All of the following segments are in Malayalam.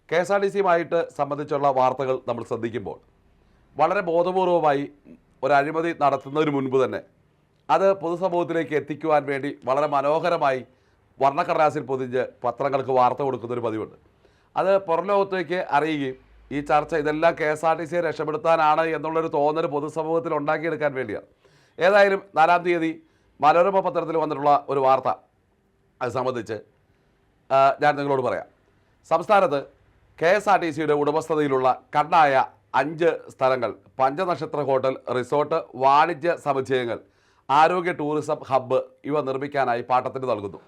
KSRTCയുമായിട്ട് സംബന്ധിച്ചുള്ള വാർത്തകൾ നമ്മൾ ശ്രദ്ധിക്കുമ്പോൾ വളരെ ബോധപൂർവമായി ഒരു അഴിമതി നടത്തുന്നതിന് മുൻപ് തന്നെ അത് പൊതുസമൂഹത്തിലേക്ക് എത്തിക്കുവാൻ വേണ്ടി വളരെ മനോഹരമായി വർണ്ണക്കടലാസിൽ പൊതിഞ്ഞ് പത്രങ്ങൾക്ക് വാർത്ത കൊടുക്കുന്നൊരു പതിവുണ്ട്. അത് പുറം ലോകത്തേക്ക് അറിയുകയും ഈ ചർച്ച ഇതെല്ലാം KSRTCയെ രക്ഷപ്പെടുത്താനാണ് എന്നുള്ളൊരു തോന്നൽ പൊതുസമൂഹത്തിൽ ഉണ്ടാക്കിയെടുക്കാൻ വേണ്ടിയാണ്. ഏതായാലും 4-ാം തീയതി മനോരമ പത്രത്തിൽ വന്നിട്ടുള്ള ഒരു വാർത്ത അത് സംബന്ധിച്ച് ഞാൻ നിങ്ങളോട് പറയാം. സംസ്ഥാനത്ത് KSRTCയുടെ ഉടമസ്ഥതയിലുള്ള കണ്ണായ 5 സ്ഥലങ്ങൾ, പഞ്ചനക്ഷത്ര ഹോട്ടൽ, റിസോർട്ട്, വാണിജ്യ സമുച്ചയങ്ങൾ, ആരോഗ്യ ടൂറിസം ഹബ്ബ് ഇവ നിർമ്മിക്കാനായി പാട്ടത്തിന് നൽകുന്നു.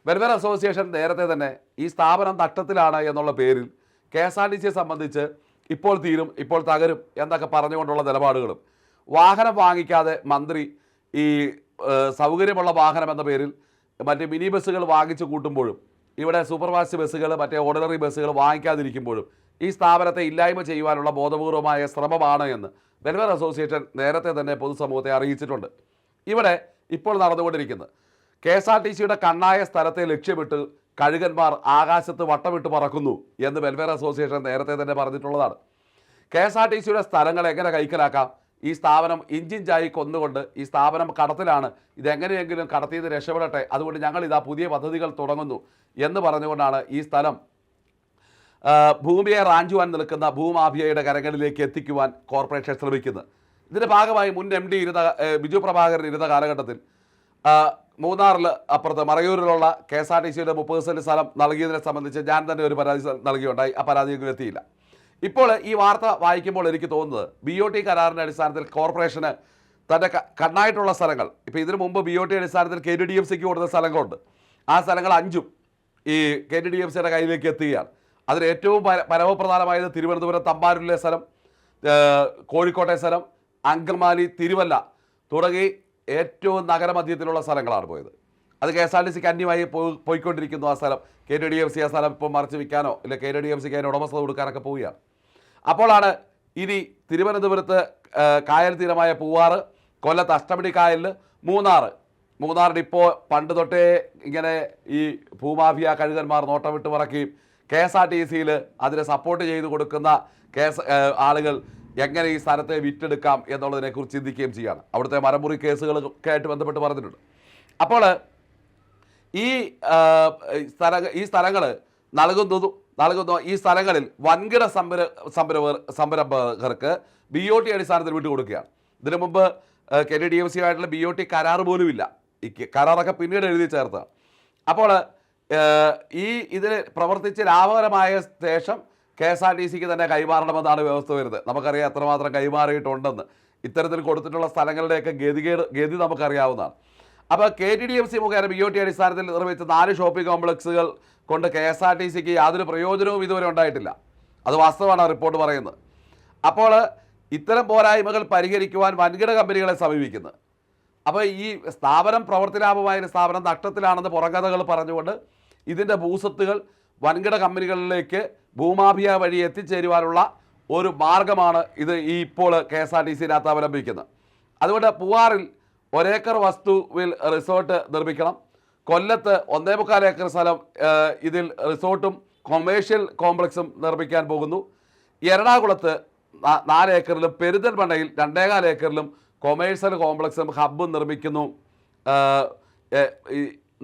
വെൽഫെയർ അസോസിയേഷൻ നേരത്തെ തന്നെ ഈ സ്ഥാപനം നഷ്ടത്തിലാണ് എന്നുള്ള പേരിൽ KSRTCയെ സംബന്ധിച്ച് ഇപ്പോൾ തീരും, ഇപ്പോൾ തകരും എന്നൊക്കെ പറഞ്ഞുകൊണ്ടുള്ള നിലപാടുകളും, വാഹനം വാങ്ങിക്കാതെ മന്ത്രി ഈ സൗകര്യമുള്ള വാഹനം എന്ന പേരിൽ മറ്റ് മിനി ബസ്സുകൾ വാങ്ങിച്ചു കൂട്ടുമ്പോഴും ഇവിടെ സൂപ്പർഫാസ്റ്റ് ബസ്സുകൾ, മറ്റേ ഓർഡിനറി ബസ്സുകൾ വാങ്ങിക്കാതിരിക്കുമ്പോഴും ഈ സ്ഥാപനത്തെ ഇല്ലായ്മ ചെയ്യുവാനുള്ള ബോധപൂർവമായ ശ്രമമാണ് എന്ന് വെൽഫെയർ അസോസിയേഷൻ നേരത്തെ തന്നെ പൊതുസമൂഹത്തെ അറിയിച്ചിട്ടുണ്ട്. ഇവിടെ ഇപ്പോൾ നടന്നുകൊണ്ടിരിക്കുന്നത് KSRTCയുടെ കണ്ണായ സ്ഥലത്തെ ലക്ഷ്യമിട്ട് കഴുകന്മാർ ആകാശത്ത് വട്ടമിട്ട് പറക്കുന്നു എന്ന് വെൽഫെയർ അസോസിയേഷൻ നേരത്തെ തന്നെ പറഞ്ഞിട്ടുള്ളതാണ്. KSRTCയുടെ സ്ഥലങ്ങൾ എങ്ങനെ കൈക്കലാക്കാം, ഈ സ്ഥാപനം ഇഞ്ചിഞ്ചായി കൊന്നുകൊണ്ട് ഈ സ്ഥാപനം കടത്തിലാണ്, ഇതെങ്ങനെയെങ്കിലും കടത്തിയത് രക്ഷപ്പെടട്ടെ, അതുകൊണ്ട് ഞങ്ങൾ ഇതാ പുതിയ പദ്ധതികൾ തുടങ്ങുന്നു എന്ന് പറഞ്ഞുകൊണ്ടാണ് ഈ സ്ഥലം ഭൂമിയെ റാഞ്ചുവാൻ നിൽക്കുന്ന ഭൂമാഫിയയുടെ കരങ്ങളിലേക്ക് എത്തിക്കുവാൻ കോർപ്പറേഷൻ ശ്രമിക്കുന്നത്. ഇതിൻ്റെ ഭാഗമായി മുൻ MD ബിജു പ്രഭാകരൻ ഇരുന്ന കാലഘട്ടത്തിൽ മൂന്നാറിൽ അപ്പുറത്ത് മറയൂരിലുള്ള KSRTCയുടെ 30 സെൻറ്റ് സ്ഥലം നൽകിയതിനെ സംബന്ധിച്ച് ഞാൻ തന്നെ ഒരു പരാതി നൽകിയുണ്ടായി. ആ പരാതിയെങ്കിലും എത്തിയില്ല. ഇപ്പോൾ ഈ വാർത്ത വായിക്കുമ്പോൾ എനിക്ക് തോന്നുന്നത് BOT കരാറിൻ്റെ അടിസ്ഥാനത്തിൽ കോർപ്പറേഷന് തൻ്റെ കണ്ണായിട്ടുള്ള സ്ഥലങ്ങൾ, ഇപ്പോൾ ഇതിനു മുമ്പ് BOT അടിസ്ഥാനത്തിൽ KTDFCക്ക് കൊടുത്ത സ്ഥലങ്ങളുണ്ട്. ആ സ്ഥലങ്ങൾ 5ഉം ഈ KTDFCയുടെ കയ്യിലേക്ക് എത്തുകയാണ്. അതിൽ ഏറ്റവും പരമപ്രധാനമായത് തിരുവനന്തപുരം തമ്പാനൂരിലെ സ്ഥലം, കോഴിക്കോട്ടെ സ്ഥലം, അങ്കമാലി, തിരുവല്ല തുടങ്ങി ഏറ്റവും നഗരമധ്യത്തിലുള്ള സ്ഥലങ്ങളാണ് പോയത്. അത് KSRTCക്ക് അന്യമായി പോയിക്കൊണ്ടിരിക്കുന്നു. ആ സ്ഥലം KTDFC ആ സ്ഥലം ഇപ്പോൾ മറച്ചു വയ്ക്കാനോ ഇല്ല KTDFCക്ക് അതിന് ഉടമസ്ഥത കൊടുക്കാനൊക്കെ പോവുകയാണ്. അപ്പോഴാണ് ഇനി തിരുവനന്തപുരത്ത് കായൽ തീരമായ പൂവാറ്, കൊല്ലത്ത് അഷ്ടമിടി കായലിൽ, മൂന്നാറിൽ ഇപ്പോൾ പണ്ട് തൊട്ടേ ഇങ്ങനെ ഈ ഭൂമാഫിയ കഴുകന്മാർ നോട്ടമിട്ട് പറക്കുകയും KSRTCയിൽ അതിനെ സപ്പോർട്ട് ചെയ്ത് കൊടുക്കുന്ന ആളുകൾ എങ്ങനെ ഈ സ്ഥലത്തെ വിറ്റെടുക്കാം എന്നുള്ളതിനെക്കുറിച്ച് ചിന്തിക്കുകയും ചെയ്യുകയാണ്. അവിടുത്തെ മരമുറി കേസുകളൊക്കെ ആയിട്ട് ബന്ധപ്പെട്ട് പറഞ്ഞിട്ടുണ്ട്. അപ്പോൾ ഈ സ്ഥലങ്ങൾ നൽകുന്നു ഈ സ്ഥലങ്ങളിൽ വൻകിട സംരംഭകർക്ക് BOT അടിസ്ഥാനത്തിൽ വിട്ടുകൊടുക്കുകയാണ്. ഇതിനു മുമ്പ് KTDFCയുമായിട്ടുള്ള BOT കരാർ പോലും ഇല്ല. ഈ കരാറൊക്കെ പിന്നീട് എഴുതി ചേർത്തതാണ്. അപ്പോൾ ഇതിന് പ്രവർത്തിച്ച് ലാഭകരമായ ശേഷം KSRTCക്ക് തന്നെ കൈമാറണമെന്നാണ് വ്യവസ്ഥ വരുന്നത്. നമുക്കറിയാം എത്രമാത്രം കൈമാറിയിട്ടുണ്ടെന്ന്. ഇത്തരത്തിൽ കൊടുത്തിട്ടുള്ള സ്ഥലങ്ങളുടെയൊക്കെ ഗതി നമുക്കറിയാവുന്നതാണ്. അപ്പോൾ KTDFC മുഖേന BOT അടിസ്ഥാനത്തിൽ നിർമ്മിച്ച 4 ഷോപ്പിംഗ് കോംപ്ലക്സുകൾ കൊണ്ട് KSRTCക്ക് യാതൊരു പ്രയോജനവും ഇതുവരെ ഉണ്ടായിട്ടില്ല. അത് വാസ്തവമാണ് റിപ്പോർട്ട് പറയുന്നത്. അപ്പോൾ ഇത്തരം പോരായ്മകൾ പരിഹരിക്കുവാൻ വൻകിട കമ്പനികളെ സമീപിക്കുന്നത്. അപ്പോൾ ഈ സ്ഥാപനം പ്രവർത്തനാപമായ സ്ഥാപനം നഷ്ടത്തിലാണെന്ന് പുറംകഥകൾ പറഞ്ഞുകൊണ്ട് ഇതിൻ്റെ ഭൂസ്വത്തുകൾ വൻകിട കമ്പനികളിലേക്ക് ഭൂമാഫിയ വഴി എത്തിച്ചേരുവാനുള്ള ഒരു മാർഗമാണ് ഇത് ഇപ്പോൾ KSRTCയിനകത്ത് അവലംബിക്കുന്നത്. അതുകൊണ്ട് പൂവാറിൽ 1 ഏക്കർ വസ്തുവിൽ റിസോർട്ട് നിർമ്മിക്കണം. കൊല്ലത്ത് 1.25 ഏക്കർ സ്ഥലം ഇതിൽ റിസോർട്ടും കൊമേഴ്ഷ്യൽ കോംപ്ലക്സും നിർമ്മിക്കാൻ പോകുന്നു. എറണാകുളത്ത് 4 ഏക്കറിലും പെരിന്തൽമണ്ണയിൽ 2.25 ഏക്കറിലും കൊമേഴ്ഷ്യൽ കോംപ്ലക്സും ഹബ്ബും നിർമ്മിക്കുന്നു.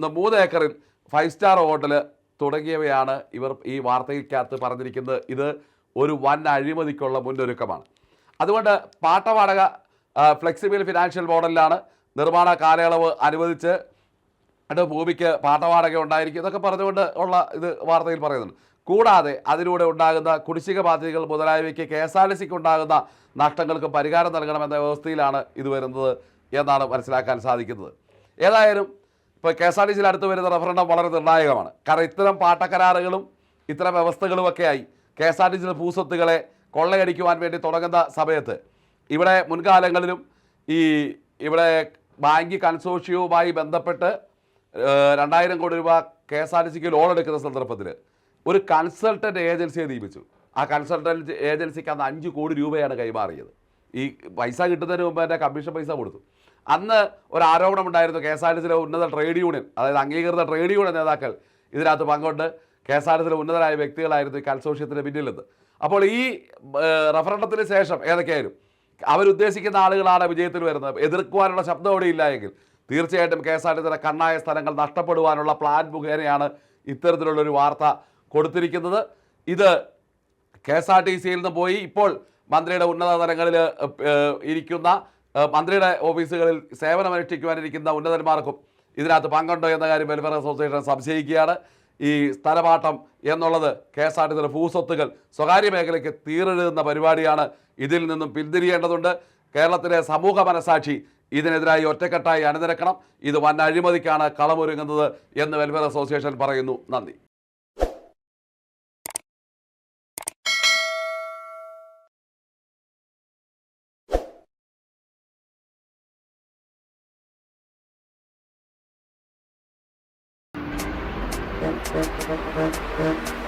3 ഏക്കറിൽ 5 സ്റ്റാർ ഹോട്ടൽ തുടങ്ങിയവയാണ് ഇവർ ഈ വാർത്തയ്ക്കകത്ത് പറഞ്ഞിരിക്കുന്നത്. ഇത് ഒരു വൻ അഴിമതിക്കുള്ള മുന്നൊരുക്കമാണ്. അതുകൊണ്ട് പാട്ടവാടക ഫ്ലെക്സിബിൾ ഫിനാൻഷ്യൽ മോഡലിലാണ് നിർമ്മാണ കാലയളവ് അനുവദിച്ച് ഭൂമിക്ക് പാട്ടവാടക ഉണ്ടായിരിക്കും ഇതൊക്കെ പറഞ്ഞുകൊണ്ട് ഉള്ള ഇത് വാർത്തയിൽ പറയുന്നുണ്ട്. കൂടാതെ അതിലൂടെ ഉണ്ടാകുന്ന കുടിശ്ശിക ബാധ്യതകൾ മുതലായവയ്ക്ക് KSRTCക്ക് ഉണ്ടാകുന്ന നഷ്ടങ്ങൾക്ക് പരിഹാരം നൽകണമെന്ന വ്യവസ്ഥയിലാണ് ഇത് വരുന്നത് എന്നാണ് മനസ്സിലാക്കാൻ സാധിക്കുന്നത്. ഏതായാലും ഇപ്പോൾ KSRTCയിൽ അടുത്ത് വരുന്ന റഫറൻഡം വളരെ നിർണായകമാണ്. കാരണം ഇത്തരം പാട്ടക്കരാറുകളും ഇത്തരം വ്യവസ്ഥകളുമൊക്കെയായി KSRTCയുടെ ഭൂസ്വത്തുകളെ കൊള്ളയടിക്കുവാൻ വേണ്ടി തുടങ്ങുന്ന സമയത്ത് ഇവിടെ മുൻകാലങ്ങളിലും ഇവിടെ ബാങ്ക് കൺസോർഷ്യവുമായി ബന്ധപ്പെട്ട് 2000 കോടി രൂപ KSRTCക്ക് ലോൺ എടുക്കുന്ന സന്ദർഭത്തിൽ ഒരു കൺസൾട്ടൻ്റ് ഏജൻസിയെ നിയമിച്ചു. ആ കൺസൾട്ടൻറ്റ് ഏജൻസിക്ക് അന്ന് 5 കോടി രൂപയാണ് കൈമാറിയത്. ഈ പൈസ കിട്ടുന്നതിന് മുമ്പ് എൻ്റെ കമ്മീഷൻ പൈസ കൊടുത്തു. അന്ന് ഒരു ആരോപണം ഉണ്ടായിരുന്നു KSRTCയിലെ ഉന്നത ട്രേഡ് യൂണിയൻ, അതായത് അംഗീകൃത ട്രേഡ് യൂണിയൻ നേതാക്കൾ ഇതിനകത്ത് പങ്കുകൊണ്ട് KSRTCയിലെ ഉന്നതരായ വ്യക്തികളായിരുന്നു ഈ കൺസോർഷ്യത്തിന് പിന്നിലെന്ന്. അപ്പോൾ ഈ റഫറണ്ടത്തിന് ശേഷം ഏതൊക്കെയായാലും അവരുദ്ദേശിക്കുന്ന ആളുകളാണ് വിജയത്തിൽ വരുന്നത്. എതിർക്കുവാനുള്ള ശബ്ദം അവിടെ ഇല്ല എങ്കിൽ തീർച്ചയായിട്ടും KSRTCയിലെ കണ്ണായ സ്ഥലങ്ങൾ നഷ്ടപ്പെടുവാനുള്ള പ്ലാൻ മുഖേനയാണ് ഇത്തരത്തിലുള്ളൊരു വാർത്ത കൊടുത്തിരിക്കുന്നത്. ഇത് KSRTCയിൽ നിന്ന് പോയി ഇപ്പോൾ മന്ത്രിയുടെ ഉന്നത തലങ്ങളിൽ ഇരിക്കുന്ന മന്ത്രിയുടെ ഓഫീസുകളിൽ സേവനമനുഷ്ഠിക്കുവാനിരിക്കുന്ന ഉന്നതന്മാർക്കും ഇതിനകത്ത് പങ്കുണ്ടോ എന്ന കാര്യം വെൽഫെയർ അസോസിയേഷൻ സംശയിക്കുകയാണ്. ഈ സ്ഥലമാറ്റം എന്നുള്ളത് KSRTCയിലെ ഭൂസ്വത്തുകൾ സ്വകാര്യ മേഖലയ്ക്ക് തീരെഴുതുന്ന പരിപാടിയാണ്. ഇതിൽ നിന്നും പിന്തിരിയേണ്ടതുണ്ട്. കേരളത്തിലെ സമൂഹ മനസാക്ഷി ഇതിനെതിരായി ഒറ്റക്കെട്ടായി അണിനിരക്കണം. ഇത് വൻ അഴിമതിക്കാണ് കളമൊരുങ്ങുന്നത് എന്ന് വെൽഫെയർ അസോസിയേഷൻ പറയുന്നു. നന്ദി. Thank you.